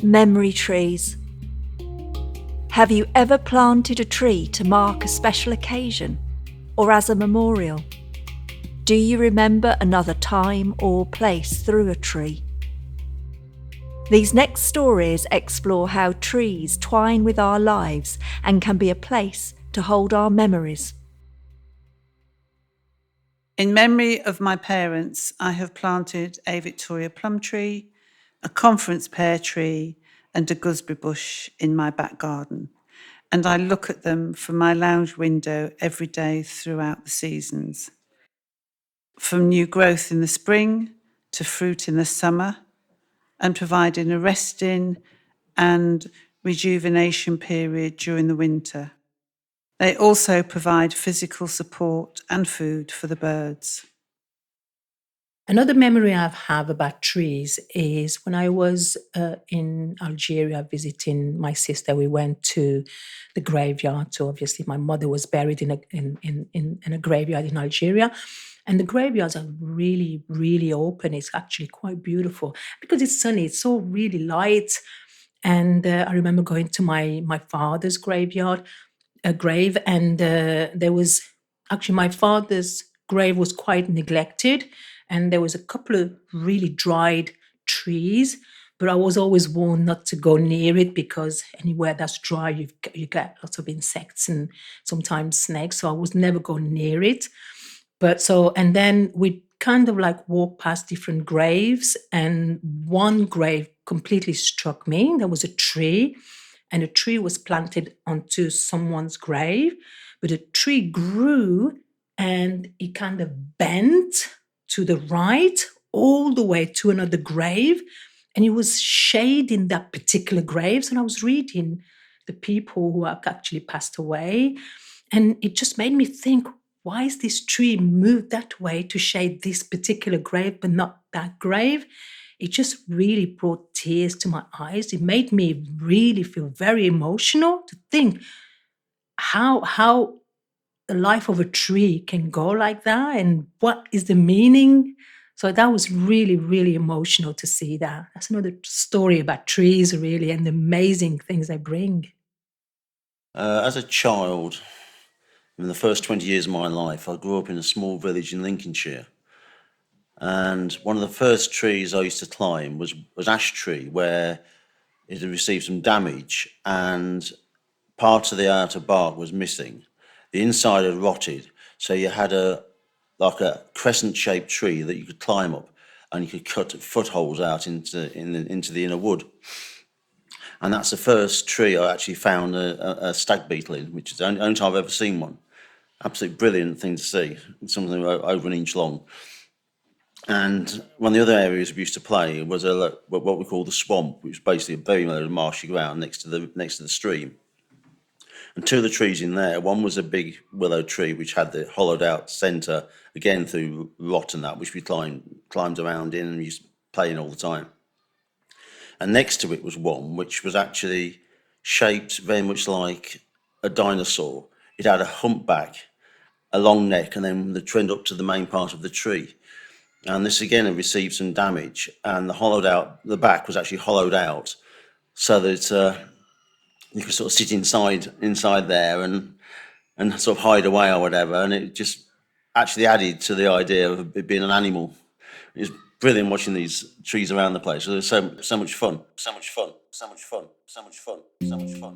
Memory trees. Have you ever planted a tree to mark a special occasion or as a memorial? Do you remember another time or place through a tree? These next stories explore how trees twine with our lives and can be a place to hold our memories. In memory of my parents, I have planted a Victoria plum tree, a conference pear tree, and a gooseberry bush in my back garden. And I look at them from my lounge window every day throughout the seasons. From new growth in the spring to fruit in the summer, and providing a resting and rejuvenation period during the winter. They also provide physical support and food for the birds. Another memory I have about trees is when I was in Algeria visiting my sister. We went to the graveyard. So obviously, my mother was buried in a graveyard in Algeria, and the graveyards are really, really open. It's actually quite beautiful because it's sunny. It's so really light. And I remember going to my father's grave, and there was actually my father's grave was quite neglected, and there was a couple of really dried trees. But I was always warned not to go near it because anywhere that's dry, you get lots of insects and sometimes snakes. So I was never going near it. And then we kind of like walked past different graves, and one grave completely struck me. There was a tree, and a tree was planted onto someone's grave, but the tree grew and it kind of bent to the right all the way to another grave, and it was shading that particular grave. And I was reading the people who have actually passed away, and it just made me think, why is this tree moved that way to shade this particular grave but not that grave? It just really brought tears to my eyes. It made me really feel very emotional to think how the life of a tree can go like that and what is the meaning. So that was really, really emotional to see that. That's another story about trees, really, and the amazing things they bring. As a child, in the first 20 years of my life, I grew up in a small village in Lincolnshire. And one of the first trees I used to climb was ash tree, where it had received some damage and part of the outer bark was missing. The inside had rotted, so you had a crescent-shaped tree that you could climb up, and you could cut footholds out into the inner wood. And that's the first tree I actually found a stag beetle in, which is the only time I've ever seen one. Absolutely brilliant thing to see. It's something over an inch long. And one of the other areas we used to play was what we call the swamp, which was basically a very marshy ground next to the stream. And two of the trees in there, one was a big willow tree which had the hollowed out centre, again through rot and that, which we climbed around in and used to play in all the time. And next to it was one which was actually shaped very much like a dinosaur. It had a humpback, a long neck, and then the trend up to the main part of the tree. And this again had received some damage, and the back was actually hollowed out so that you could sort of sit inside there and sort of hide away or whatever. And it just actually added to the idea of it being an animal. It was brilliant watching these trees around the place. It was so much fun, so much fun, so much fun, so much fun, so much fun.